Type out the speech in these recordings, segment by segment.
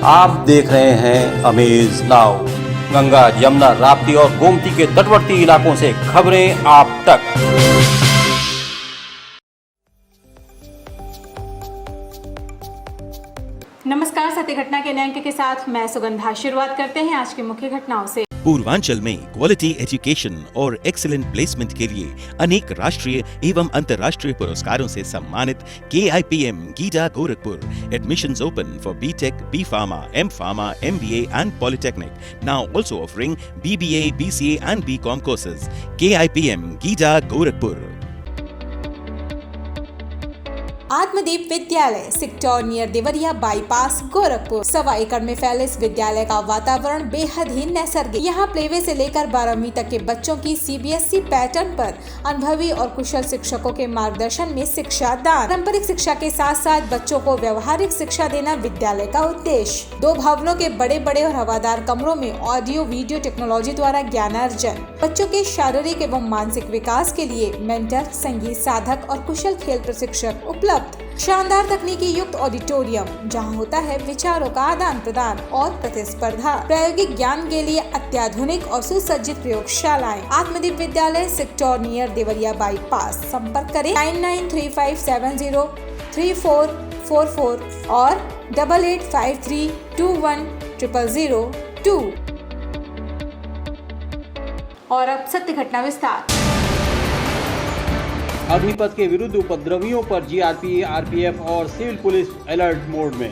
आप देख रहे हैं अमेज नाउ। गंगा, यमुना, राप्ती और गोमती के तटवर्ती इलाकों से खबरें आप तक। नमस्कार, सत्य घटना के नए अंक के साथ मैं सुगंधा। शुरुआत करते हैं आज की मुख्य घटनाओं से। पूर्वांचल में क्वालिटी एजुकेशन और एक्सीलेंट प्लेसमेंट के लिए अनेक राष्ट्रीय एवं अंतर्राष्ट्रीय पुरस्कारों से सम्मानित KIPM GIDA Gorakhpur. Admissions open for BTech, B.Pharma, M.Pharma, MBA and Polytechnic. Now also offering BBA, BCA and BCom courses. KIPM GIDA Gorakhpur. Atmadeep विद्यालय sector near Deoria bypass Gorakhpur. 1.25 एकड़ में फैले इस विद्यालय का वातावरण बेहद ही नैसर्गिक। यहाँ प्लेवे से लेकर 12वीं तक के बच्चों की CBSE पैटर्न पर अनुभवी और कुशल शिक्षकों के मार्गदर्शन में शिक्षा दान। पारंपरिक शिक्षा के साथ साथ बच्चों को व्यवहारिक शिक्षा देना विद्यालय का उद्देश्य। 2 भवनों के बड़े बड़े और हवादार कमरों में ऑडियो वीडियो टेक्नोलॉजी द्वारा ज्ञानार्जन। बच्चों के शारीरिक एवं मानसिक विकास के लिए मेंटर, संगीत साधक और कुशल खेल प्रशिक्षक उपलब्ध। शानदार तकनीकी युक्त ऑडिटोरियम जहां होता है विचारों का आदान प्रदान और प्रतिस्पर्धा। प्रायोगिक ज्ञान के लिए अत्याधुनिक और सुसज्जित प्रयोगशालाएं। आत्मदीप विद्यालय सेक्टर नियर देवरिया बाईपास। संपर्क करें 9935703444 और 8853210002। और अब सत्य घटना विस्तार। अग्निपथ के विरुद्ध उपद्रवियों पर GRP, RPF और सिविल पुलिस अलर्ट मोड में।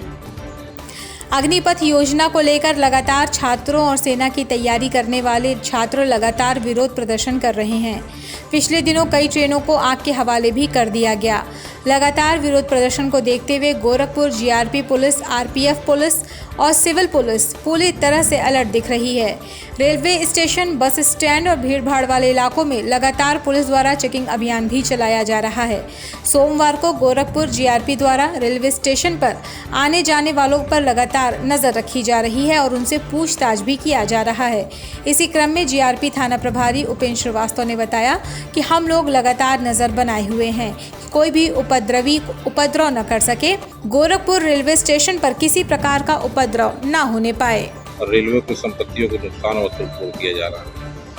अग्निपथ योजना को लेकर लगातार छात्रों और सेना की तैयारी करने वाले छात्र लगातार विरोध प्रदर्शन कर रहे हैं। पिछले दिनों कई ट्रेनों को आग के हवाले भी कर दिया गया। लगातार विरोध प्रदर्शन को देखते हुए Gorakhpur GRP police, RPF police और सिविल पुलिस पूरी तरह से अलर्ट दिख रही है। रेलवे स्टेशन, बस स्टैंड और भीड़भाड़ वाले इलाकों में लगातार पुलिस द्वारा चेकिंग अभियान भी चलाया जा रहा है। सोमवार को गोरखपुर GRP द्वारा रेलवे स्टेशन पर आने जाने वालों पर लगातार नजर रखी जा रही है और उनसे पूछताछ भी किया जा रहा है। इसी क्रम में GRP थाना प्रभारी उपेंद्र श्रीवास्तव ने बताया कि हम लोग लगातार नजर बनाए हुए हैं कि कोई भी उपद्रवी उपद्रव न कर सके। गोरखपुर रेलवे स्टेशन पर किसी प्रकार का उपद्रव न होने पाए। रेलवे की संपत्तियों को नुकसान और तोड़फोड़ किया जा रहा है,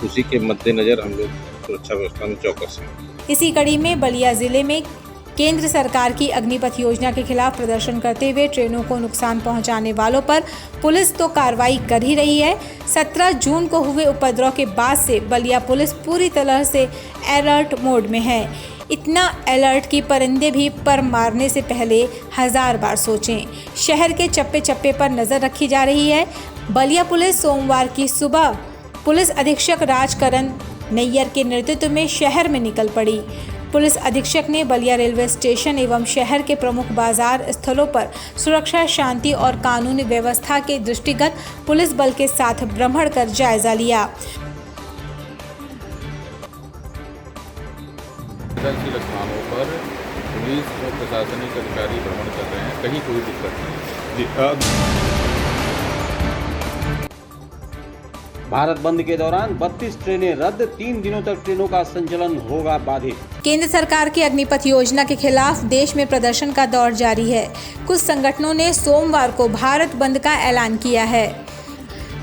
उसी के मद्देनजर हम लोग सुरक्षा व्यवस्था में चौकस हैं। इसी कड़ी में बलिया जिले में केंद्र सरकार की अग्निपथ योजना के खिलाफ प्रदर्शन करते हुए ट्रेनों को नुकसान पहुंचाने वालों पर पुलिस तो कार्रवाई कर ही रही है। 17 जून को हुए उपद्रव के बाद से बलिया पुलिस पूरी तरह से अलर्ट मोड में है। इतना अलर्ट कि परिंदे भी पर मारने से पहले 1000 बार सोचें। शहर के चप्पे चप्पे पर नजर रखी जा रही है। बलिया पुलिस सोमवार की सुबह पुलिस अधीक्षक राजकरण नैयर के नेतृत्व में शहर में निकल पड़ी। पुलिस अधीक्षक ने बलिया रेलवे स्टेशन एवं शहर के प्रमुख बाजार स्थलों पर सुरक्षा, शांति और कानून व्यवस्था के दृष्टिगत पुलिस बल के साथ भ्रमण कर जायजा लिया। संवेदनशील स्थानों पर पुलिस और प्रशासनिक अधिकारी भ्रमण कर रहे हैं, कहीं कोई दिक्कत नहीं। भारत बंद के दौरान 32 ट्रेनें रद्द, 3 दिनों तक ट्रेनों का संचालन होगा बाधित। केंद्र सरकार की अग्निपथ योजना के खिलाफ देश में प्रदर्शन का दौर जारी है। कुछ संगठनों ने सोमवार को भारत बंद का ऐलान किया है।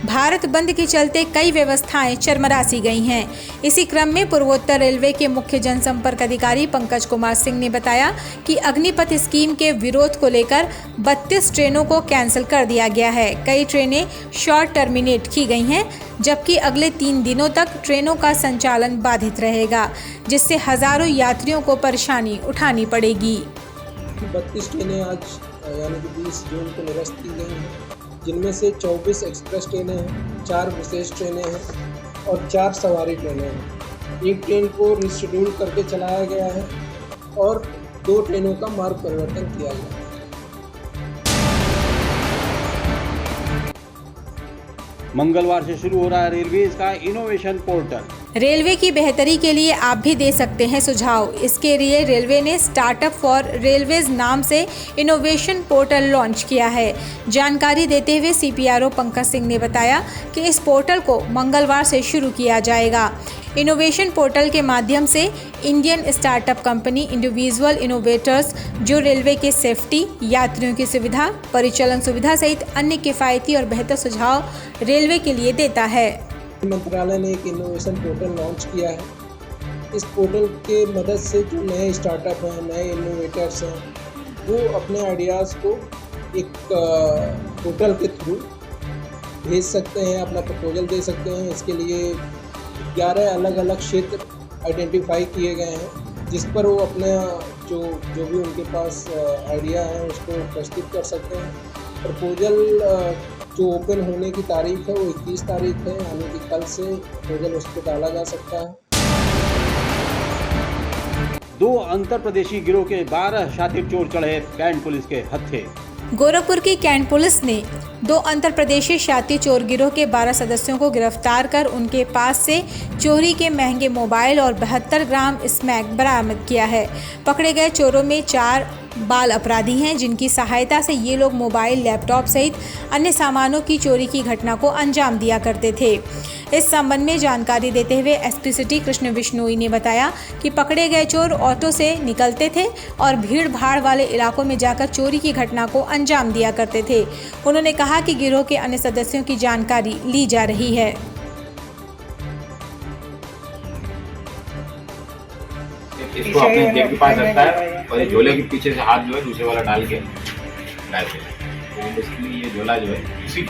भारत बंद के चलते कई व्यवस्थाएं चरमरा-सी गई हैं। इसी क्रम में पूर्वोत्तर रेलवे के मुख्य जनसंपर्क अधिकारी पंकज कुमार सिंह ने बताया कि अग्निपथ स्कीम के विरोध को लेकर 32 ट्रेनों को कैंसिल कर दिया गया है। कई ट्रेनें शॉर्ट टर्मिनेट की गई हैं, जबकि अगले 3 दिनों तक ट्रेनों का संचालन बाधित रहेगा, जिससे हजारों यात्रियों को परेशानी उठानी पड़ेगी। 32 ट्रेनें आज यानी कि 20 जून को निरस्त की गई हैं, जिनमें से 24 एक्सप्रेस ट्रेनें हैं, 4 विशेष ट्रेनें हैं और 4 सवारी ट्रेनें हैं। एक ट्रेन को रिशेड्यूल करके चलाया गया है और 2 ट्रेनों का मार्ग परिवर्तन किया गया है। मंगलवार से शुरू हो रहा है रेलवे का इनोवेशन पोर्टल। रेलवे की बेहतरी के लिए आप भी दे सकते हैं सुझाव। इसके लिए रेलवे ने स्टार्टअप फॉर रेलवेज नाम से इनोवेशन पोर्टल लॉन्च किया है। जानकारी देते हुए CPRO पंकज सिंह ने बताया कि इस पोर्टल को मंगलवार से शुरू किया जाएगा। इनोवेशन पोर्टल के माध्यम से Indian startup company individual innovators जो रेलवे के सेफ्टी, यात्रियों की सुविधा, परिचालन सुविधा सहित अन्य किफ़ायती और बेहतर सुझाव रेलवे के लिए देता है। मंत्रालय ने एक इनोवेशन पोर्टल लॉन्च किया है। इस पोर्टल के मदद से जो नए स्टार्टअप हैं, नए इनोवेटर्स हैं, वो अपने आइडियाज़ को एक पोर्टल के थ्रू भेज सकते हैं, अपना प्रपोजल दे सकते हैं। इसके लिए 11 अलग अलग क्षेत्र आइडेंटिफाई किए गए हैं, जिस पर वो अपना जो भी उनके पास आइडिया है उसको प्रस्तुत कर सकते हैं। प्रपोजल जो ओपन होने की तारीख है वो 21 तारीख है, यानी कि कल से प्रपोजल उस पर डाला जा सकता है। 2 अंतर प्रदेशी गिरोह के 12 शातिर चोर चढ़े कैंट पुलिस के हत्थे। गोरखपुर की कैंट पुलिस ने 2 अंतर प्रदेशी शातिर चोर गिरोह के 12 सदस्यों को गिरफ्तार कर उनके पास से चोरी के महंगे मोबाइल और 72 ग्राम स्मैक बरामद किया है। पकड़े गए चोरों में 4 बाल अपराधी हैं, जिनकी सहायता से ये लोग मोबाइल, लैपटॉप सहित अन्य सामानों की चोरी की घटना को अंजाम दिया करते थे। इस संबंध में जानकारी देते हुए एसपी सिटी कृष्ण बिश्नोई ने बताया कि पकड़े गए चोर ऑटो से निकलते थे और भीड़ भाड़ वाले इलाकों में जाकर चोरी की घटना को अंजाम दिया करते थे। उन्होंने कहा कि गिरोह के अन्य सदस्यों की जानकारी ली जा रही है। इसको अपने जेब के पास रखता है और ये झोले के पीछे से हाथ जो है दूसरे वाला डाल के डालते हैं। तो बेसिकली ये झोला जो है इसी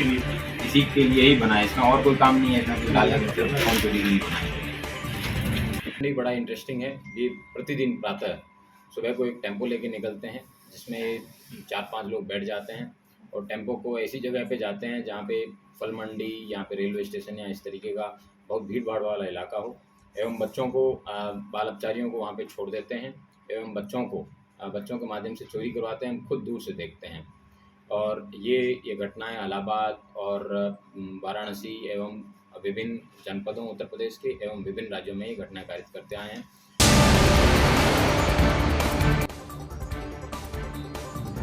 के लिए ही बना है, इसमें और कोई काम नहीं है, इसमें कुछ डालने के फोन चोरी नहीं बनाया। बड़ा इंटरेस्टिंग है। ये प्रतिदिन प्रातः सुबह को एक टेम्पो लेके निकलते हैं, जिसमें 4-5 लोग बैठ जाते हैं और टेम्पो को ऐसी जगह पे जाते हैं जहाँ पे फल मंडी, यहाँ पे रेलवे स्टेशन या इस तरीके का बहुत भीड़ भाड़ वाला इलाका हो, एवं बच्चों को, बाल अपचारियों को वहाँ पे छोड़ देते हैं एवं बच्चों के माध्यम से चोरी करवाते हैं। हम खुद दूर से देखते हैं और ये घटनाएं इलाहाबाद और वाराणसी एवं विभिन्न जनपदों उत्तर प्रदेश के एवं विभिन्न राज्यों में ये घटनाएं कारित करते आए हैं।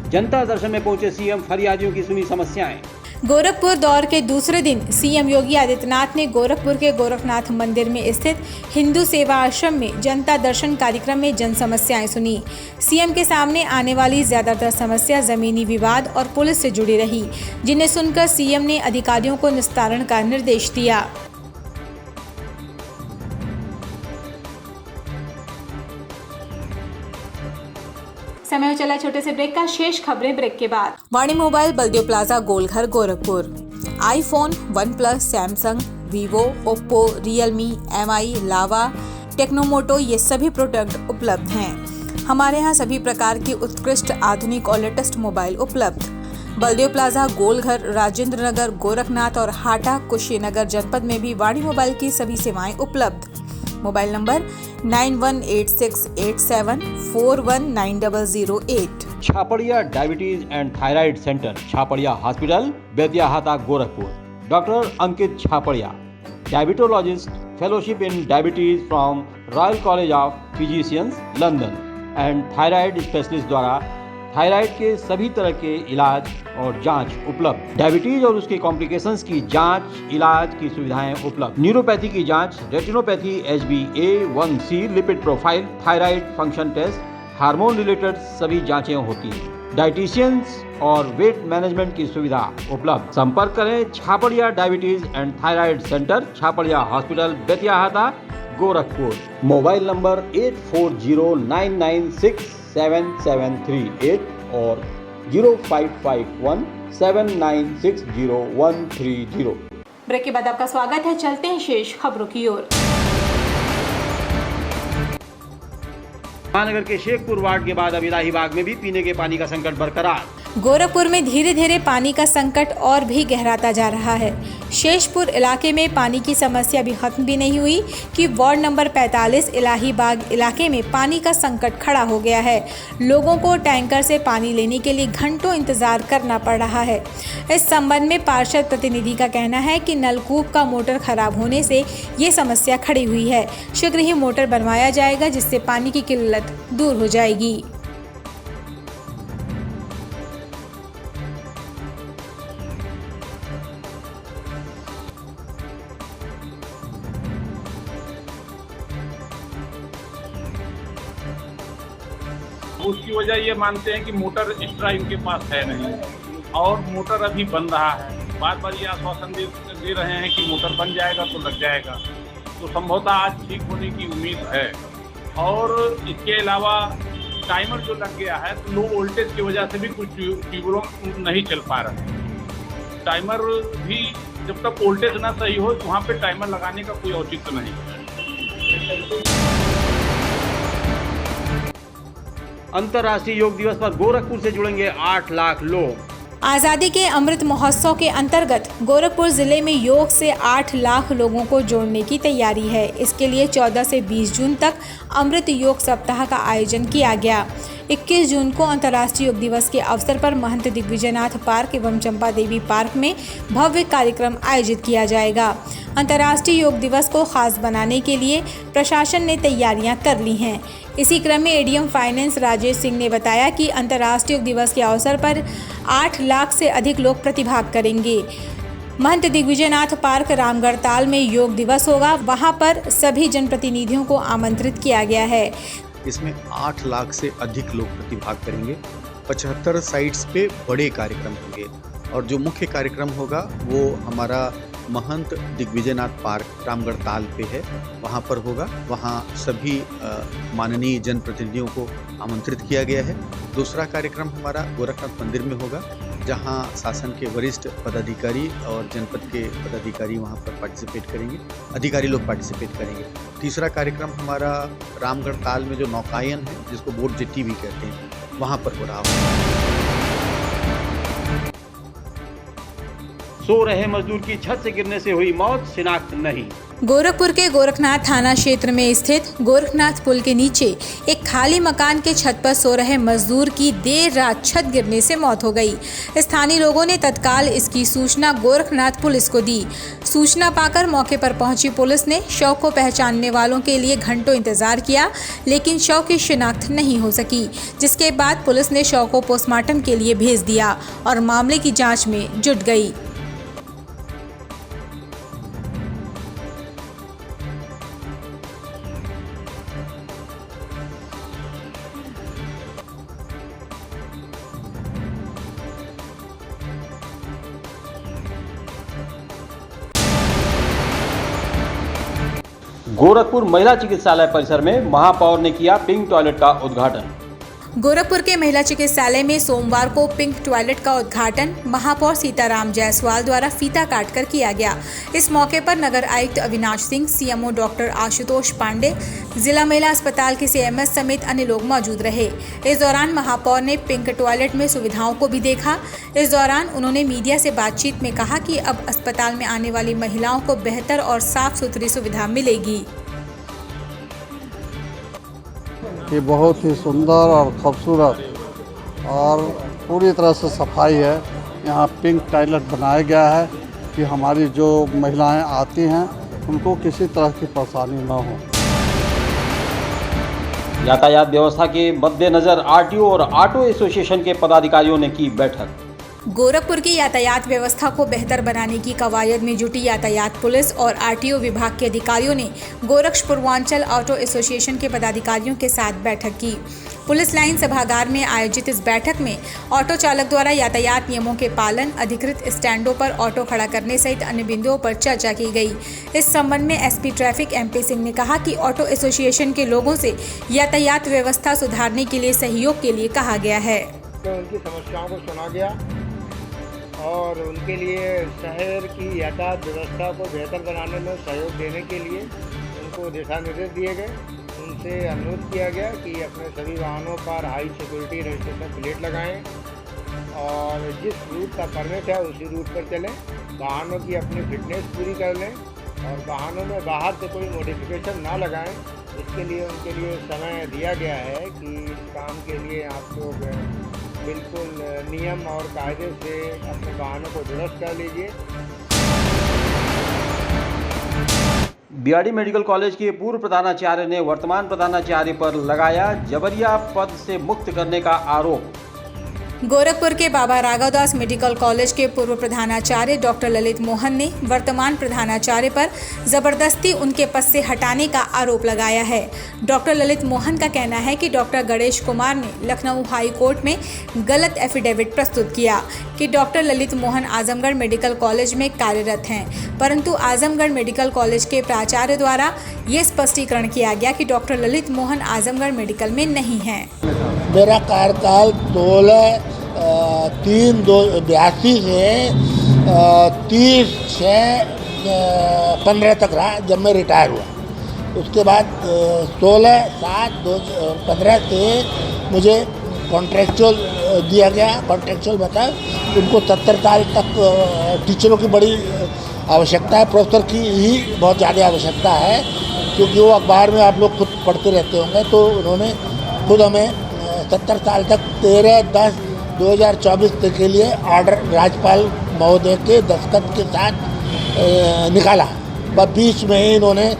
जनता दर्शन में पहुंचे सीएम, फरियादियों की सुनी समस्याएं। गोरखपुर दौरे के दूसरे दिन सीएम योगी आदित्यनाथ ने गोरखपुर के गोरखनाथ मंदिर में स्थित हिंदू सेवा आश्रम में जनता दर्शन कार्यक्रम में जन समस्याएं सुनी। सीएम के सामने आने वाली ज्यादातर समस्या जमीनी विवाद और पुलिस से जुड़ी रही, जिन्हें सुनकर सीएम ने अधिकारियों को निस्तारण का निर्देश दिया। समय हो चला छोटे से ब्रेक का, शेष खबरें ब्रेक के बाद। Vani mobile, Baldev plaza, Golghar, Gorakhpur. IPhone, OnePlus, Samsung, Vivo, Oppo, Realme, MI, Lava, Tecno Moto ये सभी प्रोडक्ट उपलब्ध हैं। हमारे यहाँ सभी प्रकार की उत्कृष्ट, आधुनिक और लेटेस्ट मोबाइल उपलब्ध। बलदेव प्लाजा, गोलघर, राजेंद्र नगर, गोरखनाथ और हाटा, कुशीनगर जनपद में भी वाणी मोबाइल की सभी सेवाएं उपलब्ध। Mobile number 918687419008। Chhaparia diabetes and thyroid centre, Chhaparia hospital, Betiahata, Gorakhpur. Doctor Ankit Chhaparia, diabetologist, fellowship in diabetes from royal college of physicians, London and thyroid specialist द्वारा थायराइड के सभी तरह के इलाज और जांच उपलब्ध। डायबिटीज और उसके कॉम्प्लिकेशंस की जांच, इलाज की सुविधाएं उपलब्ध। न्यूरोपैथी की जांच, retinopathy, HbA1c, lipid profile, thyroid function test, hormone related सभी जांचें होती हैं। डाइटिशियंस और वेट मैनेजमेंट की सुविधा उपलब्ध। संपर्क करें Chhaparia diabetes and thyroid centre, Chhaparia hospital, Betiahata, Gorakhpur. Mobile number 8409967738 और 0551796013 ब्रेक के बाद आपका स्वागत है। चलते हैं शेष खबरों की ओर। महानगर के शेखपुर वार्ड के बाद अब इलाहीबाग में भी पीने के पानी का संकट बरकरार। गोरखपुर में धीरे धीरे पानी का संकट और भी गहराता जा रहा है। शेषपुर इलाके में पानी की समस्या भी खत्म भी नहीं हुई कि वार्ड नंबर 45 इलाहीबाग इलाके में पानी का संकट खड़ा हो गया है। लोगों को टैंकर से पानी लेने के लिए घंटों इंतजार करना पड़ रहा है। इस संबंध में पार्षद प्रतिनिधि का कहना है कि नलकूप का मोटर खराब होने से ये समस्या खड़ी हुई है। शीघ्र ही मोटर बनवाया जाएगा, जिससे पानी की किल्लत दूर हो जाएगी। उसकी वजह ये मानते हैं कि मोटर एक्स्ट्रा इनके पास है नहीं और मोटर अभी बन रहा है। बार बार ये आश्वासन दे रहे हैं कि मोटर बन जाएगा तो लग जाएगा, तो संभवतः आज ठीक होने की उम्मीद है। और इसके अलावा टाइमर जो लग गया है तो लो वोल्टेज की वजह से भी कुछ ट्यूबरों नहीं चल पा रहे। टाइमर भी जब तक वोल्टेज ना सही हो तो वहाँ पे टाइमर लगाने का कोई औचित्य नहीं है। अंतर्राष्ट्रीय योग दिवस पर गोरखपुर से जुड़ेंगे 8 लाख लोग। आज़ादी के अमृत महोत्सव के अंतर्गत गोरखपुर जिले में योग से 8 लाख लोगों को जोड़ने की तैयारी है। इसके लिए 14 से 20 जून तक अमृत योग सप्ताह का आयोजन किया गया। 21 जून को अंतर्राष्ट्रीय योग दिवस के अवसर पर महंत दिग्विजयनाथ पार्क एवं चंपा देवी पार्क में भव्य कार्यक्रम आयोजित किया जाएगा। अंतर्राष्ट्रीय योग दिवस को खास बनाने के लिए प्रशासन ने तैयारियां कर ली हैं। इसी क्रम में एडीएम फाइनेंस राजेश सिंह ने बताया कि अंतर्राष्ट्रीय योग दिवस के अवसर पर 8 लाख से अधिक लोग प्रतिभाग करेंगे। महंत दिग्विजयनाथ पार्क रामगढ़ ताल में योग दिवस होगा, वहां पर सभी जनप्रतिनिधियों को आमंत्रित किया गया है। इसमें 8 लाख से अधिक लोग प्रतिभाग करेंगे। 75 साइट्स पे बड़े कार्यक्रम होंगे और जो मुख्य कार्यक्रम होगा वो हमारा महंत दिग्विजयनाथ पार्क रामगढ़ ताल पे है, वहाँ पर होगा। वहाँ सभी माननीय जनप्रतिनिधियों को आमंत्रित किया गया है। दूसरा कार्यक्रम हमारा गोरखनाथ मंदिर में होगा, जहाँ शासन के वरिष्ठ पदाधिकारी और जनपद के पदाधिकारी वहाँ पर पार्टिसिपेट करेंगे, अधिकारी लोग पार्टिसिपेट करेंगे। तीसरा कार्यक्रम हमारा रामगढ़ ताल में जो नौकायन है, जिसको बोट जेट्टी भी कहते हैं, वहाँ पर हो रहा है। सो रहे मजदूर की छत से गिरने से हुई मौत, शिनाख्त नहीं। गोरखपुर के गोरखनाथ थाना क्षेत्र में स्थित गोरखनाथ पुल के नीचे एक खाली मकान के छत पर सो रहे मजदूर की देर रात छत गिरने से मौत हो गई। स्थानीय लोगों ने तत्काल इसकी सूचना गोरखनाथ पुलिस को दी। सूचना पाकर मौके पर पहुंची पुलिस ने शव को पहचानने वालों के लिए घंटों इंतजार किया, लेकिन शव की शिनाख्त नहीं हो सकी, जिसके बाद पुलिस ने शव को पोस्टमार्टम के लिए भेज दिया और मामले की जाँच में जुट गई। गोरखपुर महिला चिकित्सालय परिसर में महापौर ने किया पिंक टॉयलेट का उद्घाटन। गोरखपुर के महिला चिकित्सालय में सोमवार को पिंक टॉयलेट का उद्घाटन महापौर सीताराम जायसवाल द्वारा फीता काटकर किया गया। इस मौके पर नगर आयुक्त अविनाश सिंह, सीएमओ डॉक्टर आशुतोष पांडे, जिला महिला अस्पताल के सीएमएस समेत अन्य लोग मौजूद रहे। इस दौरान महापौर ने पिंक टॉयलेट में सुविधाओं को भी देखा। इस दौरान उन्होंने मीडिया से बातचीत में कहा कि अब अस्पताल में आने वाली महिलाओं को बेहतर और साफ सुथरी सुविधा मिलेगी। ये बहुत ही सुंदर और खूबसूरत और पूरी तरह से सफाई है। यहाँ पिंक टॉयलेट बनाया गया है कि हमारी जो महिलाएं आती हैं उनको किसी तरह की परेशानी न हो। यातायात व्यवस्था के मद्देनजर आरटीओ और ऑटो एसोसिएशन के पदाधिकारियों ने की बैठक। गोरखपुर की यातायात व्यवस्था को बेहतर बनाने की कवायद में जुटी यातायात पुलिस और आरटीओ विभाग के अधिकारियों ने गोरक्ष पूर्वांचल ऑटो एसोसिएशन के पदाधिकारियों के साथ बैठक की। पुलिस लाइन सभागार में आयोजित इस बैठक में ऑटो चालक द्वारा यातायात नियमों के पालन, अधिकृत स्टैंडों पर ऑटो खड़ा करने सहित अन्य बिंदुओं पर चर्चा की गई। इस संबंध में एसपी ट्रैफिक एमपी सिंह ने कहा कि ऑटो एसोसिएशन के लोगों से यातायात व्यवस्था सुधारने के लिए सहयोग के लिए कहा गया है। उनकी समस्याओं को सुना गया और उनके लिए शहर की यातायात व्यवस्था को बेहतर बनाने में सहयोग देने के लिए उनको दिशा निर्देश दिए गए। उनसे अनुरोध किया गया कि अपने सभी वाहनों पर हाई सिक्योरिटी रजिस्ट्रेशन प्लेट लगाएं और जिस रूट का परमिट है उसी रूट पर चलें। वाहनों की अपनी फिटनेस पूरी कर लें और वाहनों में बाहर से कोई मॉडिफिकेशन ना लगाएं। इसके लिए उनके लिए समय दिया गया है कि इस काम के लिए आप लोग बिल्कुल नियम और कायदे से अपने वाहनों को दुरुस्त कर लीजिए। बीआरडी मेडिकल कॉलेज के पूर्व प्रधानाचार्य ने वर्तमान प्रधानाचार्य पर लगाया जबरिया पद से मुक्त करने का आरोप। गोरखपुर के बाबा राघवदास मेडिकल कॉलेज के पूर्व प्रधानाचार्य डॉक्टर ललित मोहन ने वर्तमान प्रधानाचार्य पर जबरदस्ती उनके पद से हटाने का आरोप लगाया है। डॉक्टर ललित मोहन का कहना है कि डॉक्टर गणेश कुमार ने लखनऊ हाई कोर्ट में गलत एफिडेविट प्रस्तुत किया कि doctor Lalit Mohan Azamgarh medical college में कार्यरत हैं, परंतु आजमगढ़ मेडिकल कॉलेज के प्राचार्य द्वारा ये स्पष्टीकरण किया गया कि डॉक्टर ललित मोहन आजमगढ़ मेडिकल में नहीं हैं। मेरा कार्यकाल 16/3/82 से 30/6/15 तक रहा, जब मैं रिटायर हुआ। उसके बाद 16/7/15 से मुझे कॉन्ट्रेक्चुअल दिया गया। कॉन्ट्रेक्चुअल मतलब उनको 70 साल तक टीचरों की बड़ी आवश्यकता है, प्रोफेसर की ही बहुत ज़्यादा आवश्यकता है, क्योंकि वो अखबार में आप लोग खुद पढ़ते रहते होंगे। तो उन्होंने खुद हमें 70 साल तक 13/10/2024 तक के लिए ऑर्डर राज्यपाल महोदय के दस्तखत के साथ निकाला। बस बीच में ही इन्होंने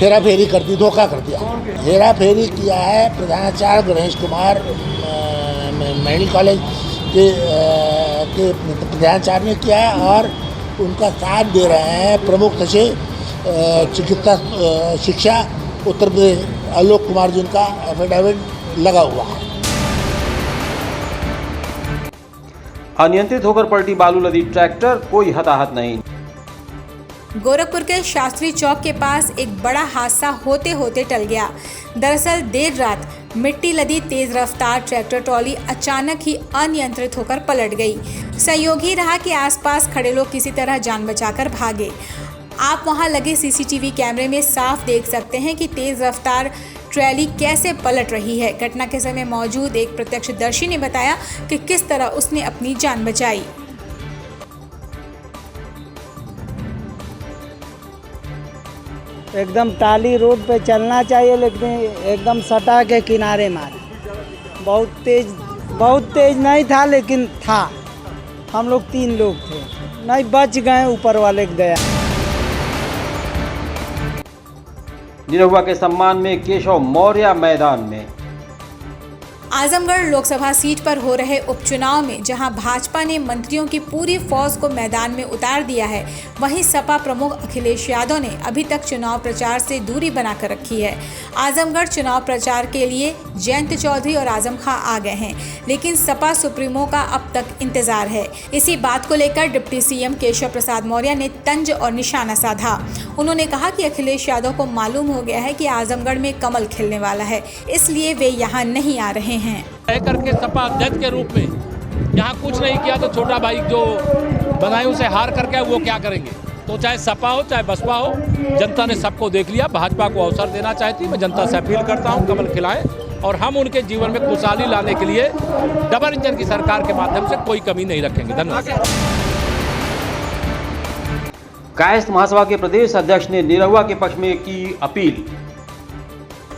हेरा फेरी कर दी, धोखा कर दिया। हेरा फेरी किया है प्रधानाचार्य गणेश कुमार मेडिकल कॉलेज के प्रधानाचार्य ने किया है, और उनका साथ दे रहे हैं प्रमुख सचिव चिकित्सा शिक्षा उत्तर प्रदेश आलोक कुमार, जिनका एफिडेविट लगा हुआ है। अनियंत्रित होकर पलटी बालू लदी ट्रैक्टर, कोई हताहत नहीं। गोरखपुर के शास्त्री चौक के पास एक बड़ा हादसा होते होते टल गया। दरअसल देर रात मिट्टी लदी तेज रफ्तार ट्रैक्टर ट्रॉली अचानक ही अनियंत्रित होकर पलट गई। संयोग ही रहा कि आसपास खड़े लोग किसी तरह जान बचाकर भागे। आप वहां लगे सीसीटीवी कैमरे में साफ देख सकते हैं कि तेज रफ्तार ट्रैली कैसे पलट रही है। घटना के समय मौजूद एक प्रत्यक्षदर्शी ने बताया कि किस तरह उसने अपनी जान बचाई। एकदम टाली रोड पे चलना चाहिए, लेकिन एकदम सटा के किनारे मारे। बहुत तेज नहीं था, लेकिन था। हम लोग 3 लोग थे, नहीं बच गए, ऊपर वाले गया। निरहुआ के सम्मान में केशव मौर्य मैदान में। आजमगढ़ लोकसभा सीट पर हो रहे उपचुनाव में जहां भाजपा ने मंत्रियों की पूरी फौज को मैदान में उतार दिया है, वहीं सपा प्रमुख अखिलेश यादव ने अभी तक चुनाव प्रचार से दूरी बनाकर रखी है। आजमगढ़ चुनाव प्रचार के लिए जयंत चौधरी और आजम खां आ गए हैं, लेकिन सपा सुप्रीमो का अब तक इंतजार है। इसी बात को लेकर डिप्टी सीएम केशव प्रसाद मौर्य ने तंज और निशाना साधा। उन्होंने कहा कि अखिलेश यादव को मालूम हो गया है कि आजमगढ़ में कमल खिलने वाला है, इसलिए वे यहाँ नहीं आ रहे हैं। करके सपा अध्यक्ष के रूप में यहाँ कुछ नहीं किया तो छोटा भाई जो बनाए उसे हार करके वो क्या करेंगे। तो चाहे सपा हो चाहे बसपा हो, जनता ने सबको देख लिया। भाजपा को अवसर देना चाहती, मैं जनता से अपील करता हूँ कमल खिलाएं, और हम उनके जीवन में खुशहाली लाने के लिए डबल इंजन की सरकार के माध्यम से कोई कमी नहीं रखेंगे। धन्यवाद। कायस्थ महासभा के प्रदेश अध्यक्ष ने निरहुआ के पक्ष में की अपील।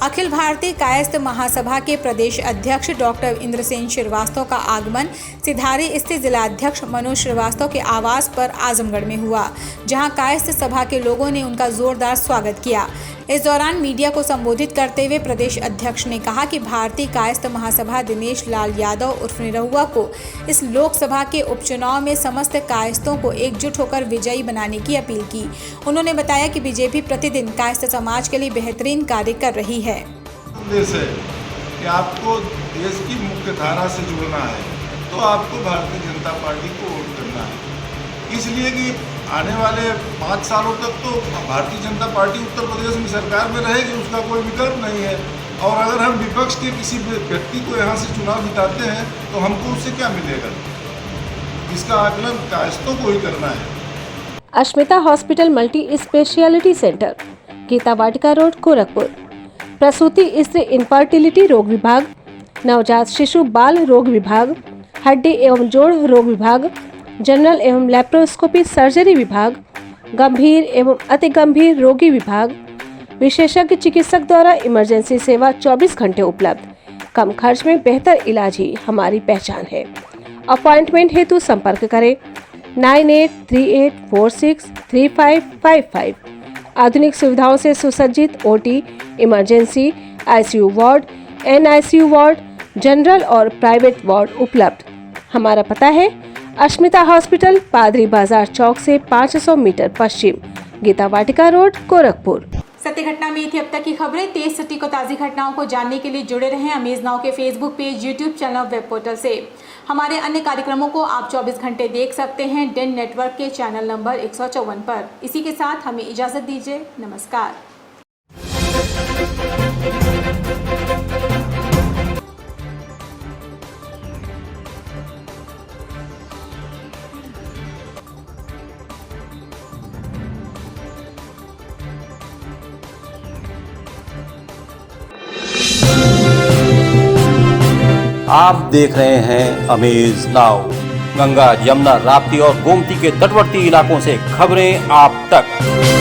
अखिल भारतीय कायस्थ महासभा के प्रदेश अध्यक्ष डॉक्टर इंद्रसेन श्रीवास्तव का आगमन सिधारी स्थित जिलाध्यक्ष मनोज श्रीवास्तव के आवास पर आजमगढ़ में हुआ, जहां कायस्थ सभा के लोगों ने उनका जोरदार स्वागत किया। इस दौरान मीडिया को संबोधित करते हुए प्रदेश अध्यक्ष ने कहा कि भारतीय कायस्थ महासभा दिनेश लाल यादव उर्फ निरहुआ को इस लोकसभा के उपचुनाव में समस्त कायस्थों को एकजुट होकर विजयी बनाने की अपील की। उन्होंने बताया कि बीजेपी प्रतिदिन कायस्थ समाज के लिए बेहतरीन कार्य कर रही है। संदेश है कि आपको देश की मुख्य धारा से जुड़ना है, तो आपको भारतीय जनता पार्टी को वोट करना है। इसलिए कि आने वाले 5 सालों तक तो भारतीय जनता पार्टी उत्तर प्रदेश में सरकार में रहेगी, उसका कोई विकल्प नहीं है। और अगर हम विपक्ष के किसी व्यक्ति को यहाँ से चुनाव जिताते हैं तो हमको उससे क्या मिलेगा? इसका आकलन कायस्थों को ही करना है। Ashmita hospital multi speciality centre, Geeta Vatika road, Gorakhpur. प्रसूति स्त्री इनफर्टिलिटी रोग विभाग, नवजात शिशु बाल रोग विभाग, हड्डी एवं जोड़ रोग विभाग, जनरल एवं लैप्रोस्कोपी सर्जरी विभाग, गंभीर एवं अति गंभीर रोगी विभाग, विशेषज्ञ चिकित्सक द्वारा इमरजेंसी सेवा 24 घंटे उपलब्ध। कम खर्च में बेहतर इलाज ही हमारी पहचान है। अपॉइंटमेंट हेतु संपर्क करें 9838463555। आधुनिक सुविधाओं से सुसज्जित OT, emergency, ICU ward, NICU ward, general और प्राइवेट वार्ड उपलब्ध। हमारा पता है अश्मिता हॉस्पिटल, पादरी बाजार चौक से 500 मीटर पश्चिम, गीता वाटिका रोड, गोरखपुर। सत्य घटना में थी अब तक की खबरें। तेज सटीक और ताज़ी घटनाओं को जानने के लिए जुड़े रहें अमेज नाउ के फेसबुक पेज, यूट्यूब चैनल और वेब पोर्टल से। हमारे अन्य कार्यक्रमों को आप 24 घंटे देख सकते हैं डेन नेटवर्क के चैनल नंबर 154 पर। इसी के साथ हमें इजाज़त दीजिए। नमस्कार। आप देख रहे हैं अमेज नाउ। गंगा, यमुना, राप्ती और गोमती के तटवर्ती इलाकों से खबरें आप तक।